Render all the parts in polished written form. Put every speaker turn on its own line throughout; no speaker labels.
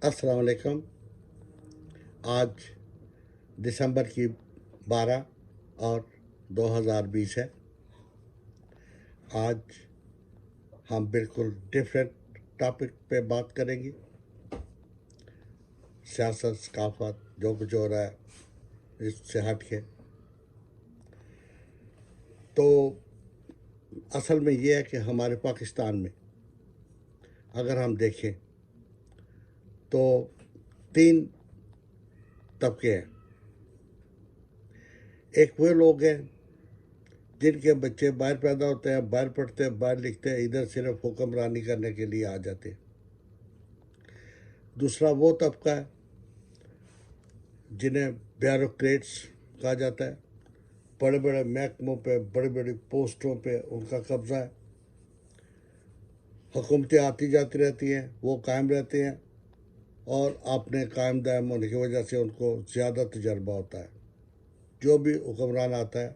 السلام علیکم۔ آج دسمبر کی 12 اور 2020 ہے۔ آج ہم بالکل ڈیفرنٹ ٹاپک پہ بات کریں گے۔ سیاست، ثقافت، جو کچھ ہو رہا ہے اس سے ہٹ کے۔ تو اصل میں یہ ہے کہ ہمارے پاکستان میں اگر ہم دیکھیں تو 3 طبقے ہیں۔ ایک وہ لوگ ہیں جن کے بچے باہر پیدا ہوتے ہیں، باہر پڑھتے ہیں، باہر لکھتے ہیں، ادھر صرف حکمرانی کرنے کے لیے آ جاتے ہیں۔ دوسرا وہ طبقہ ہے جنہیں بیوروکریٹس کہا جاتا ہے۔ بڑے بڑے محکموں پہ، بڑی بڑی پوسٹوں پہ ان کا قبضہ ہے۔ حکومتیں آتی جاتی رہتی ہیں، وہ قائم رہتے ہیں، اور اپنے قائم دائم ہونے کی وجہ سے ان کو زیادہ تجربہ ہوتا ہے۔ جو بھی حکمران آتا ہے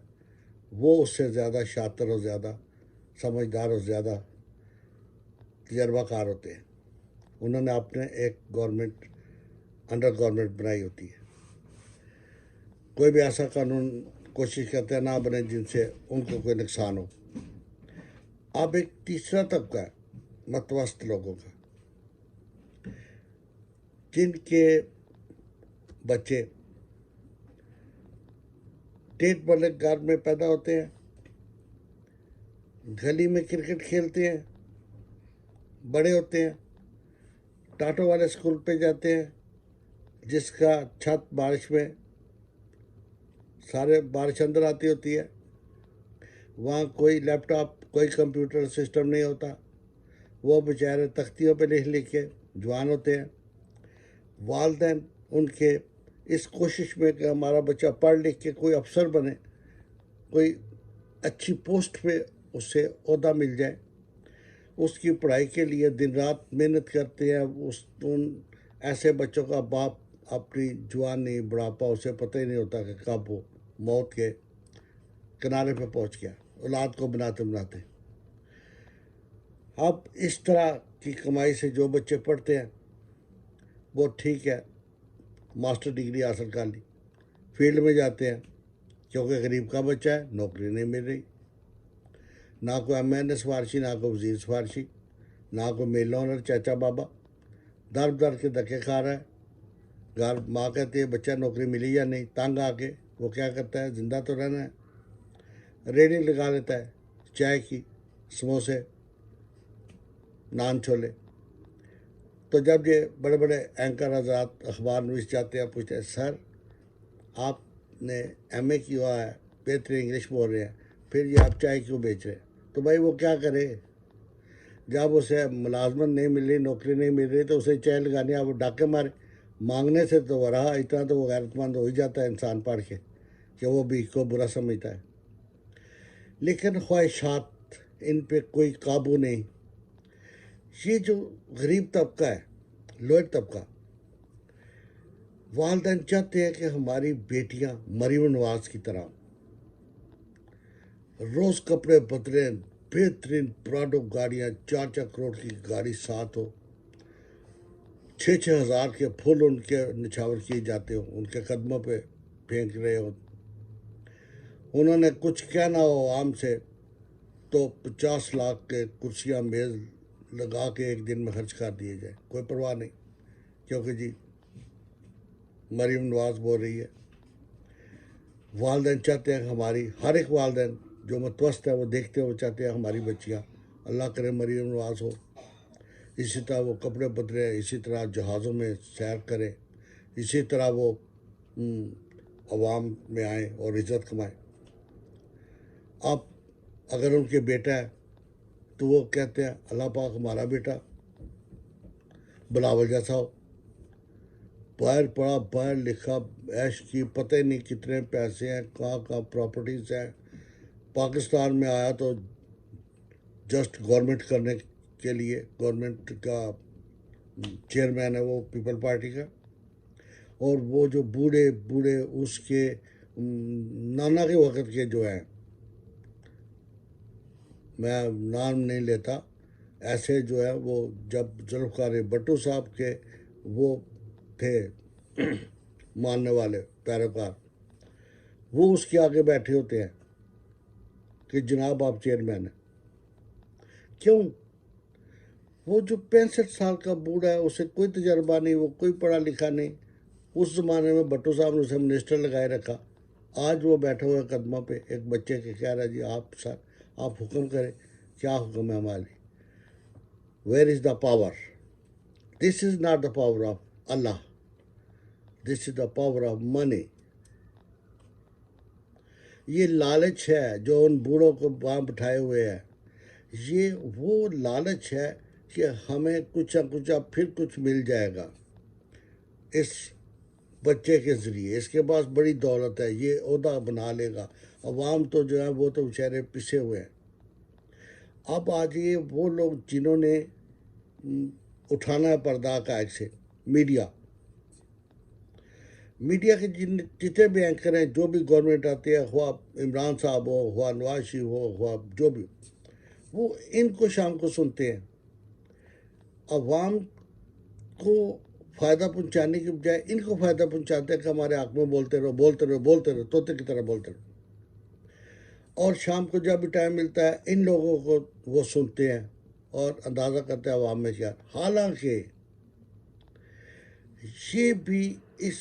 وہ اس سے زیادہ شاطر اور زیادہ سمجھدار اور زیادہ تجربہ کار ہوتے ہیں۔ انہوں نے اپنے ایک گورنمنٹ انڈر گورنمنٹ بنائی ہوتی ہے۔ کوئی بھی ایسا قانون کوشش کرتے ہیں نہ بنے جن سے ان کو کوئی نقصان ہو۔ اب ایک تیسرا طبقہ ہے متوسط لوگوں کا، جن کے بچے ٹیٹ والے گھر میں پیدا ہوتے ہیں، گلی میں کرکٹ کھیلتے ہیں، بڑے ہوتے ہیں، ٹاٹو والے اسکول پہ جاتے ہیں جس کا چھت بارش میں سارے بارش اندر آتی ہوتی ہے۔ وہاں کوئی لیپ ٹاپ، کوئی کمپیوٹر سسٹم نہیں ہوتا۔ وہ بیچارے تختیوں پہ لکھ کے جوان ہوتے ہیں۔ والدین ان کے اس کوشش میں کہ ہمارا بچہ پڑھ لکھ کے کوئی افسر بنے، کوئی اچھی پوسٹ پہ اسے عہدہ مل جائے، اس کی پڑھائی کے لیے دن رات محنت کرتے ہیں۔ ان ایسے بچوں کا باپ اپنی جوانی، بڑھاپا، اسے پتہ ہی نہیں ہوتا کہ کب وہ موت کے کنارے پہ پہنچ گیا، اولاد کو بناتے بناتے۔ اب اس طرح کی کمائی سے جو بچے پڑھتے ہیں وہ ٹھیک ہے، ماسٹر ڈگری حاصل کر لی، فیلڈ میں جاتے ہیں، کیونکہ غریب کا بچہ ہے، نوکری نہیں مل رہی، نہ کوئی ایم این اے سفارشی، نہ کوئی وزیر سفارشی، نہ کوئی میل آنر چاچا بابا، در در کے دھکے کھا رہا ہے۔ گھر ماں کہتی ہے بچہ نوکری ملی یا نہیں، تنگ آ کے وہ کیا کرتا ہے، زندہ تو رہنا ہے، ریڈنگ لگا لیتا ہے، چائے کی، سموسے، نان چھولے۔ تو جب یہ بڑے بڑے اینکر حضرات اخبار نویس جاتے ہیں، پوچھتے ہیں سر آپ نے ایم اے کیا ہے، بہترین انگلش بول رہے ہیں، پھر یہ آپ چائے کیوں بیچ رہے ہیں؟ تو بھائی وہ کیا کرے، جب اسے ملازمت نہیں مل رہی، نوکری نہیں مل رہی، تو اسے چائے لگانی ہے، وہ ڈاکے مارے۔ مانگنے سے تو وہ رہا، اتنا تو وہ غیرت مند ہو ہی جاتا ہے انسان پڑھ کے کہ وہ بھی کو برا سمجھتا ہے۔ لیکن خواہشات، ان پہ کوئی قابو نہیں۔ یہ جو غریب طبقہ ہے، لوئر طبقہ، والدین چاہتے ہیں کہ ہماری بیٹیاں مریم نواز کی طرح روز کپڑے بدلیں، بہترین پراڈو گاڑیاں، 4 کروڑ کی گاڑی ساتھ ہو، 6,000 کے پھول ان کے نچھاور کیے جاتے ہوں، ان کے قدموں پہ پھینک رہے ہوں۔ انہوں نے کچھ کہنا ہو عام سے تو 50 لاکھ کے کرسیاں میز لگا کے ایک دن میں خرچ کر دیے جائیں، کوئی پرواہ نہیں، کیونکہ جی مریم نواز بول رہی ہے۔ والدین چاہتے ہیں کہ ہماری، ہر ایک والدین جو متوسط ہے وہ دیکھتے ہیں، وہ چاہتے ہیں ہماری بچیاں اللہ کرے مریم نواز ہو، اسی طرح وہ کپڑے بدلے، اسی طرح جہازوں میں سیر کریں، اسی طرح وہ عوام میں آئیں اور عزت کمائیں۔ اب اگر ان کے بیٹا ہے تو وہ کہتے ہیں اللہ پاک ہمارا بیٹا بلاول جیسا ہو، باہر پڑھا، باہر لکھا، عیش کی، پتہ ہی نہیں کتنے پیسے ہیں، کہاں کہاں پراپرٹیز ہیں۔ پاکستان میں آیا تو جسٹ گورنمنٹ کرنے کے لیے، گورنمنٹ کا چیئرمین ہے وہ پیپل پارٹی کا، اور وہ جو بوڑھے بوڑھے اس کے نانا کے وقت کے جو ہیں، میں نام نہیں لیتا، ایسے جو ہے وہ جب ذوالفقار بھٹو صاحب کے وہ تھے ماننے والے پیروکار، وہ اس کے آگے بیٹھے ہوتے ہیں کہ جناب آپ چیئرمین ہیں. کیوں؟ وہ جو 65 سال کا بوڑھا ہے، اسے کوئی تجربہ نہیں، وہ کوئی پڑھا لکھا نہیں. اس زمانے میں بھٹو صاحب نے اسے منسٹر لگائے رکھا. آج وہ بیٹھا ہوا ہے قدموں پہ ایک بچے کے، کہہ رہا ہے جی آپ سر آپ حکم کریں. کیا حکم ہے ہمارے؟ Where is the power? This is not the power of Allah, this is the power of money. یہ لالچ ہے جو ان بوڑھوں کو وہاں بٹھائے ہوئے ہے. یہ وہ لالچ ہے کہ ہمیں کچھ نہ کچھ اب پھر کچھ مل جائے گا اس بچے کے ذریعے. اس کے پاس بڑی دولت ہے، یہ عہدہ بنا لے گا. عوام تو جو ہے وہ تو بیچارے پسے ہوئے ہیں. اب آج یہ وہ لوگ جنہوں نے اٹھانا ہے پردہ کا ایک سے، میڈیا کے جتنے بھی اینکر ہیں، جو بھی گورنمنٹ آتے ہیں، خواہ عمران صاحب ہو، خواہ نواز شریف ہو، خواہ جو بھی، وہ ان کو شام کو سنتے ہیں. عوام کو فائدہ پہنچانے کی بجائے ان کو فائدہ پہنچاتے ہیں کہ ہمارے حق میں بولتے رہو بولتے رہو بولتے رہو، طوطے کی طرح بولتے رہو. اور شام کو جب بھی ٹائم ملتا ہے ان لوگوں کو وہ سنتے ہیں اور اندازہ کرتے ہیں عوام میں کیا. حالانکہ یہ بھی اس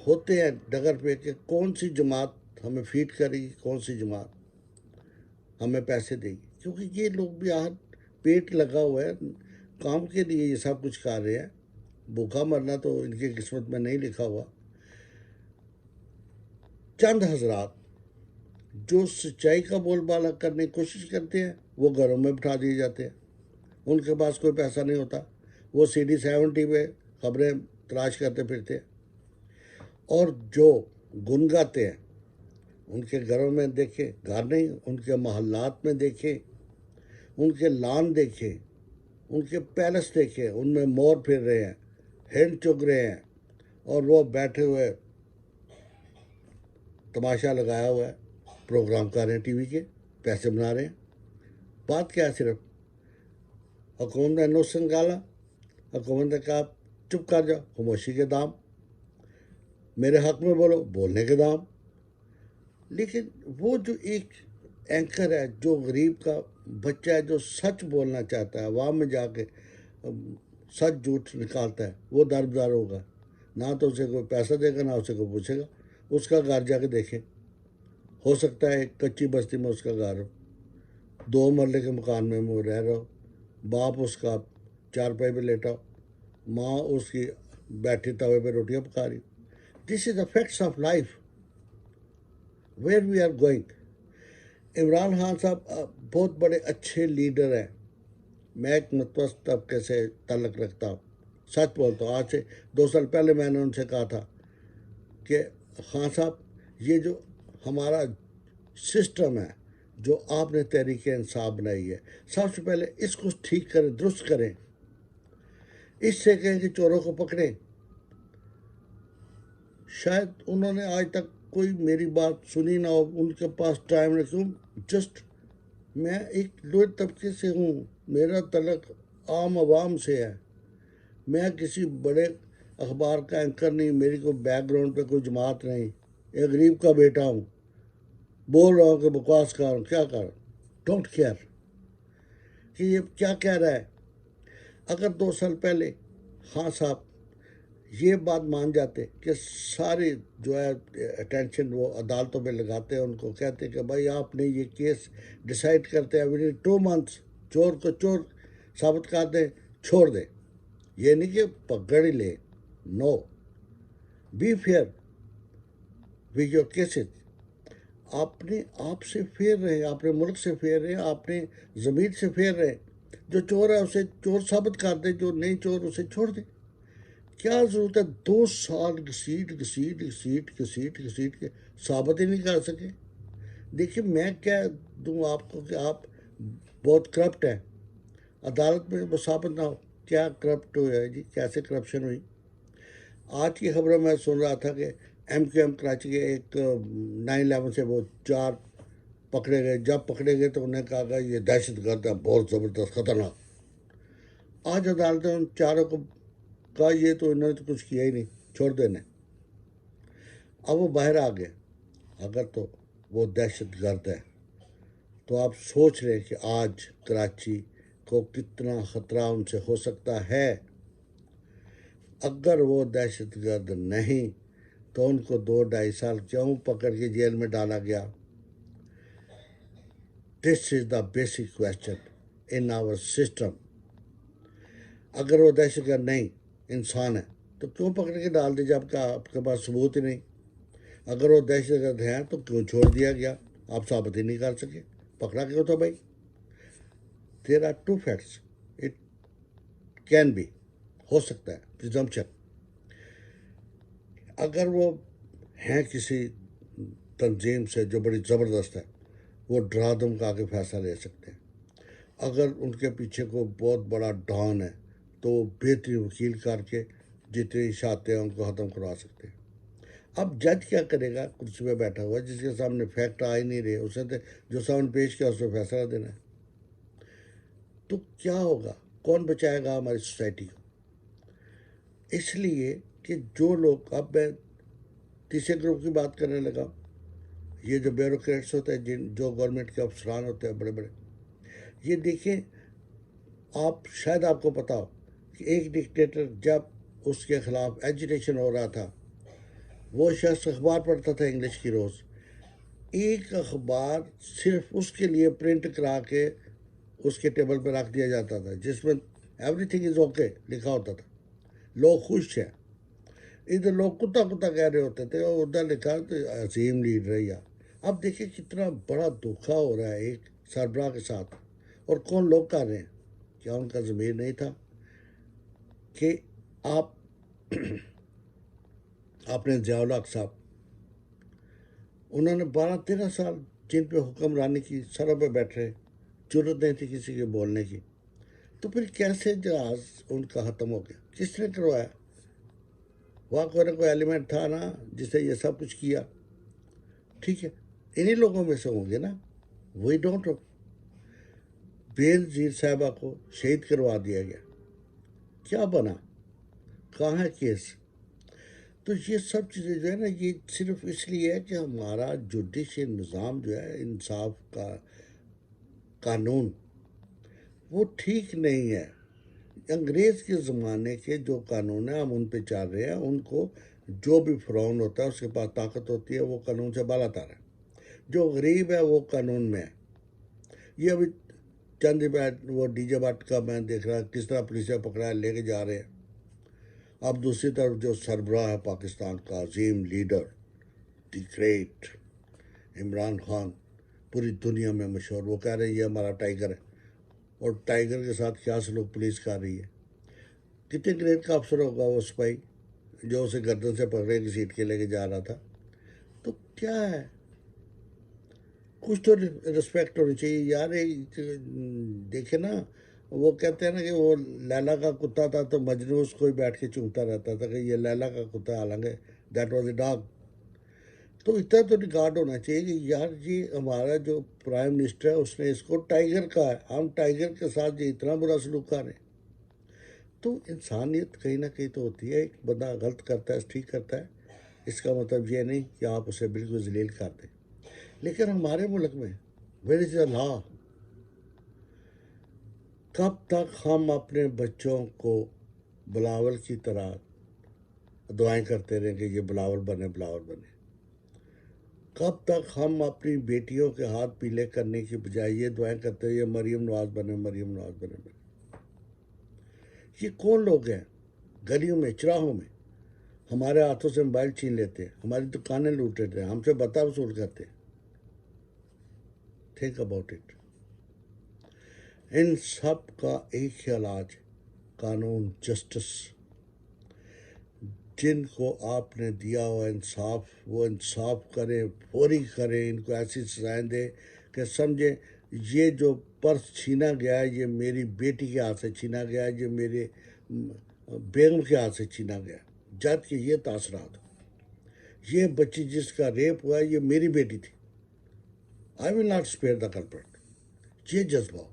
ہوتے ہیں ڈگر پہ کہ کون سی جماعت ہمیں فیڈ کرے گی، کون سی جماعت ہمیں پیسے دے گی. کیونکہ یہ لوگ بھی آج پیٹ لگا ہوا ہے، کام کے لیے یہ سب کچھ کر رہے ہیں. بھوکا مرنا تو ان کی قسمت میں نہیں لکھا ہوا. چند حضرات جو سچائی کا بول بالا کرنے کی کوشش کرتے ہیں وہ گھروں میں بٹھا دیے جاتے ہیں. ان کے پاس کوئی پیسہ نہیں ہوتا، وہ CD70 پہ خبریں تلاش کرتے پھرتے ہیں. اور جو گنگاتے ہیں ان کے گھروں میں دیکھیں، گھر نہیں، ان کے محلات میں دیکھیں، ان کے لان دیکھیں، ان کے پیلس دیکھیں، ان میں مور پھر رہے ہیں، ہینڈ چگ رہے ہیں، اور وہ بیٹھے ہوئے تماشا لگایا ہوا ہے، پروگرام کر رہے ہیں ٹی وی کے، پیسے بنا رہے ہیں. بات کیا ہے؟ صرف حکومت نے نوٹس نکالا، حکومت نے کہا چپ کر جاؤ، خاموشی کے دام، میرے حق میں بولو، بولنے کے دام. لیکن وہ جو ایک اینکر ہے جو غریب کا بچہ ہے، جو سچ بولنا چاہتا ہے، عوام میں جا کے سچ جھوٹ نکالتا ہے، وہ دربدار ہوگا. نہ تو اسے کوئی پیسہ دے گا، نہ اسے کوئی پوچھے گا. اس کا گھر جا کے دیکھیں، ہو سکتا ہے ایک کچی بستی میں اس کا گھر ہو، 2 مرلے کے مکان میں وہ رہ رہا ہو، باپ اس کا چارپائی پہ لیٹا ہو، ماں اس کی بیٹھی توے پہ روٹیاں پکا رہی. This is the facts of life where we are going. Imran Khan صاحب بہت بڑے اچھے لیڈر ہیں. میں ایک متوسط طبقے سے تعلق رکھتا ہوں، سچ بولتا ہوں. آج سے 2 سال پہلے میں نے ان سے کہا تھا کہ خان صاحب یہ جو ہمارا سسٹم ہے، جو آپ نے تحریک انصاف بنائی ہے، سب سے پہلے اس کو ٹھیک کریں، درست کریں. اس سے کہیں کہ چوروں کو پکڑیں. شاید انہوں نے آج تک کوئی میری بات سنی نہ ہو، ان کے پاس ٹائم نہ. کیوں؟ جسٹ میں ایک لوئر طبقے سے ہوں، میرا تعلق عام عوام سے ہے. میں کسی بڑے اخبار کا اینکر نہیں، میری کوئی بیک گراؤنڈ پہ کوئی جماعت نہیں. ایک غریب کا بیٹا ہوں، بول رہا ہوں کہ بکواس کر رہا ہوں، کیا کر رہا ہوں، ڈونٹ کیئر کہ یہ کیا کہہ رہا ہے. اگر 2 سال پہلے خان صاحب یہ بات مان جاتے کہ سارے جو ہے اٹینشن وہ عدالتوں میں لگاتے ہیں، ان کو کہتے کہ بھائی آپ نے یہ کیس ڈیسائیڈ کرتے ہیں ود ان 2 months، چور کو چور ثابت کر دیں، چھوڑ دیں. یہ نہیں کہ پکڑ ہی لے، no, be fair with your cases. اپنے آپ سے فیئر رہے، اپنے ملک سے فیئر رہے، اپنے ضمیر سے فیئر رہے. جو چور ہے اسے چور ثابت کر دیں، جو نہیں چور اسے چھوڑ دیں. کیا ضرورت ہے 2 سال گھسیٹ کے ثابت ہی نہیں کر سکے. دیکھیے میں کیا دوں آپ کو کہ آپ بہت کرپٹ ہیں، عدالت میں وہ ثابت نہ ہو. کیا کرپٹ ہوا ہے جی؟ کیسے کرپشن ہوئی؟ آج کی خبروں میں سن رہا تھا کہ MQM کراچی کے ایک 9/11 سے وہ 4 پکڑے گئے. جب پکڑے گئے تو انہیں کہا کہ یہ دہشت گرد ہے، بہت زبردست خطرناک. آج عدالتیں ان 4 کو کہا یہ تو انہوں نے تو کچھ کیا ہی نہیں، چھوڑ دینے۔ اب وہ باہر آ گئے، اگر تو وہ دہشت گرد ہے تو آپ سوچ رہے ہیں کہ آج کراچی کو کتنا خطرہ ان سے ہو سکتا ہے۔ اگر وہ دہشت گرد نہیں تو ان کو 2-2.5 سال کیوں پکڑ کے جیل میں ڈالا گیا؟ This is the basic question in our system. اگر وہ دہشت گرد نہیں، انسان ہے، تو کیوں پکڑ کے ڈال دی جب کہ آپ کے پاس ثبوت ہی نہیں؟ اگر وہ دہشت گرد ہیں تو کیوں چھوڑ دیا گیا؟ آپ ثابت ہی نہیں کر سکے، پکڑا کیوں تھا بھائی؟ There are 2 facts. It can be, ہو سکتا ہے، پریزمپشن۔ اگر وہ ہیں کسی تنظیم سے جو بڑی زبردست ہے، وہ ڈرا دھمکا کے فیصلہ لے سکتے ہیں۔ اگر ان کے پیچھے کوئی بہت بڑا ڈان ہے تو وہ بہترین وکیل کر کے جتنی اشاعتیں ہیں ان کو ختم کروا سکتے ہیں۔ اب جج کیا کرے گا؟ کرسی پہ بیٹھا ہوا جس کے سامنے فیکٹ آ ہی نہیں رہے، اسے تو جو سامنے پیش کیا اس پہ فیصلہ دینا ہے۔ تو کیا ہوگا؟ کون بچائے گا ہماری سوسائٹی کو؟ اس لیے کہ جو لوگ، اب میں تیسرے گروپ کی بات کرنے لگا، یہ جو بیوروکریٹس ہوتے ہیں، جو گورنمنٹ کے افسران ہوتے ہیں بڑے بڑے، یہ دیکھیں، شاید آپ کو پتا ہو کہ ایک ڈکٹیٹر جب اس کے خلاف ایجیٹیشن ہو رہا تھا، وہ شخص اخبار پڑھتا تھا انگلش کی روز، ایک اخبار صرف اس کے لیے پرنٹ کرا کے اس کے ٹیبل پہ رکھ دیا جاتا تھا جس میں ایوری تھنگ از اوکے لکھا ہوتا تھا، لوگ خوش ہیں۔ ادھر لوگ کتا کتا کہہ رہے ہوتے تھے اور ادھر لکھا تو عظیم لیڈر ہے یار۔ اب دیکھیں کتنا بڑا دھوکا ہو رہا ہے ایک سربراہ کے ساتھ، اور کون لوگ کر رہے ہیں؟ کیا ان کا ضمیر نہیں تھا کہ آپ نے ضیاء الحق صاحب، انہوں نے 12-13 سال جن پہ حکمرانی کی، سروں پہ بیٹھ رہے، ضرورت نہیں تھی کسی کے بولنے کی، تو پھر کیسے جہاز ان کا ختم ہو گیا؟ کس نے کروایا؟ وہاں کوئی ایلیمنٹ تھا نا جسے یہ سب کچھ کیا، ٹھیک ہے، انہی لوگوں میں سے ہوں گے نا، وہی ڈونٹ نو۔ بینظیر صاحبہ کو شہید کروا دیا گیا، کیا بنا؟ کہاں ہے کیس؟ تو یہ سب چیزیں جو ہے نا، یہ صرف اس لیے ہے کہ ہمارا جوڈیشل نظام جو ہے، انصاف کا قانون، وہ ٹھیک نہیں ہے۔ انگریز کے زمانے کے جو قانون ہیں ہم ان پہ چل رہے ہیں، ان کو جو بھی فرعون ہوتا ہے اس کے پاس طاقت ہوتی ہے، وہ قانون سے بالا تر ہے۔ جو غریب ہے وہ قانون میں ہے۔ یہ ابھی چند بعد وہ ڈی جے بٹ کا میں دیکھ رہا کس طرح پولیسیں پکڑا لے کے جا رہے ہیں۔ اب دوسری طرف جو سربراہ ہے پاکستان کا عظیم leader, the great Imran Khan, پوری دنیا میں مشہور، وہ کہہ رہے ہیں یہ ہمارا ٹائیگر ہے، اور ٹائیگر کے ساتھ کیا سلوک پولیس کر رہی ہے۔ کتنے گریڈ کا افسر ہوگا وہ سپاہی جو اسے گردن سے پکڑے کی سیٹ کے لے کے جا رہا تھا؟ تو کیا ہے؟ کچھ تو رسپیکٹ ہونی چاہیے یار۔ دیکھیں نا، وہ کہتے ہیں نا کہ وہ لیلا کا کتا تھا تو مجنو اس کو ہی بیٹھ کے چونگتا رہتا تھا کہ یہ لیلا کا کتا ہے، حالانکہ دیٹ واز اے ڈاگ۔ تو اتنا تو ریکارڈ ہونا چاہیے کہ یار یہ ہمارا جو پرائم منسٹر ہے اس نے اس کو ٹائیگر کہا ہے، ہم ٹائیگر کے ساتھ یہ اتنا برا سلوک کر رہے ہیں۔ تو انسانیت کہیں نہ کہیں تو ہوتی ہے، ایک بندہ غلط کرتا ہے، ٹھیک کرتا ہے، اس کا مطلب یہ نہیں کہ آپ اسے بالکل ذلیل کر دیں۔ لیکن ہمارے ملک میں ویئر از دا لا؟ کب تک ہم اپنے بچوں کو بلاول کی طرح دعائیں کرتے رہیں کہ یہ بلاول بنے، بلاول بنے؟ کب تک ہم اپنی بیٹیوں کے ہاتھ پیلے کرنے کی بجائے یہ دعائیں کرتے ہیں یہ مریم نواز بنے، مریم نواز بنے؟ یہ کون لوگ ہیں؟ گلیوں میں، چراہوں میں ہمارے ہاتھوں سے موبائل چھین لیتے ہیں، ہماری دکانیں لوٹ لیتے ہیں، ہم سے بتا وصول کرتے ہیں۔ Think about it. ان سب کا ایک ہی علاج، قانون، جسٹس۔ جن کو آپ نے دیا ہوا انصاف، وہ انصاف کریں، فوری کریں، ان کو ایسی سزائیں دیں کہ سمجھیں یہ جو پرس چھینا گیا ہے یہ میری بیٹی کے ہاتھ سے چھینا گیا ہے، یہ میرے بیگم کے ہاتھ سے چھینا گیا، جب کہ یہ تاثرات ہو۔ یہ بچی جس کا ریپ ہوا ہے یہ میری بیٹی تھی، I will not spare the culprit. یہ جذبہ ہو۔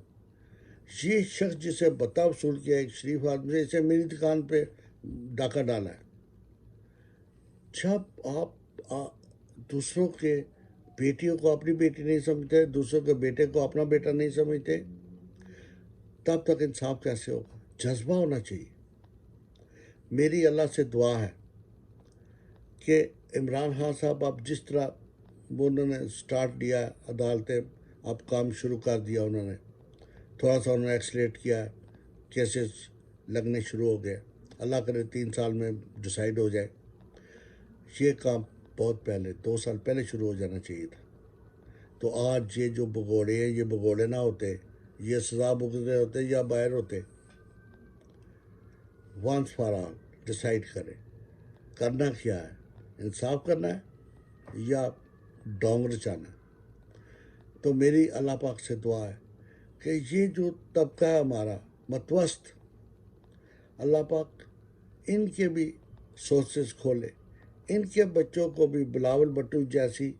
یہ شخص جسے بتا وصول کیا ایک شریف آدمی سے، اسے میری دکان پہ ڈاکہ ڈالا ہے. جب آپ دوسروں کے بیٹیوں کو اپنی بیٹی نہیں سمجھتے، دوسروں کے بیٹے کو اپنا بیٹا نہیں سمجھتے، تب تک انصاف کیسے ہوگا؟ جذبہ ہونا چاہیے. میری اللہ سے دعا ہے کہ عمران خان صاحب اب جس طرح انہوں نے سٹارٹ دیا ہے، عدالتیں اب کام شروع کر دیا، انہوں نے تھوڑا سا انہوں نے ایکسلیٹ کیا ہے، کیسز لگنے شروع ہو گئے. اللہ کرے 3 سال میں ڈیسائیڈ ہو جائے. یہ کام بہت پہلے 2 سال پہلے شروع ہو جانا چاہیے تھا. تو آج یہ جو بگوڑے ہیں، یہ بگوڑے نہ ہوتے، یہ سزا بھگت رہے ہوتے یا باہر ہوتے. وانس فار آل ڈیسائیڈ کرے کرنا کیا ہے، انصاف کرنا ہے یا ڈونگ رچانا ہے. تو میری اللہ پاک سے دعا ہے کہ یہ جو طبقہ ہے ہمارا متوسط، اللہ پاک ان کے بھی سورسز کھولے، ان کے بچوں کو بھی بلاول بھٹو جیسی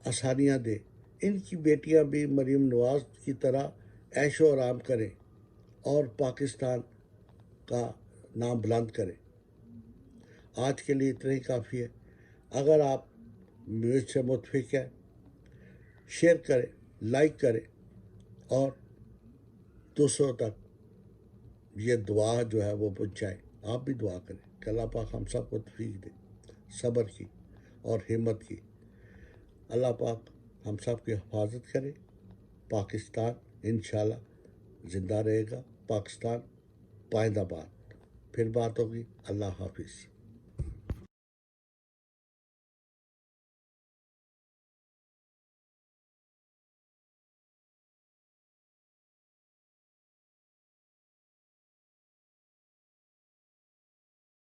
آسانیاں دے، ان کی بیٹیاں بھی مریم نواز کی طرح عیش و آرام کریں اور پاکستان کا نام بلند کریں. آج کے لیے اتنا ہی کافی ہے. اگر آپ مجھ سے متفق ہیں، شیئر کریں، لائک کریں اور دوسروں تک یہ دعا جو ہے وہ پہنچائیں. آپ بھی دعا کریں کہ اللہ پاک ہم سب کو توفیق دے، صبر کی اور ہمت کی. اللہ پاک ہم سب کی حفاظت کرے. پاکستان انشاءاللہ زندہ رہے گا. پاکستان پائندہ باد. پھر بات ہوگی. اللہ حافظ.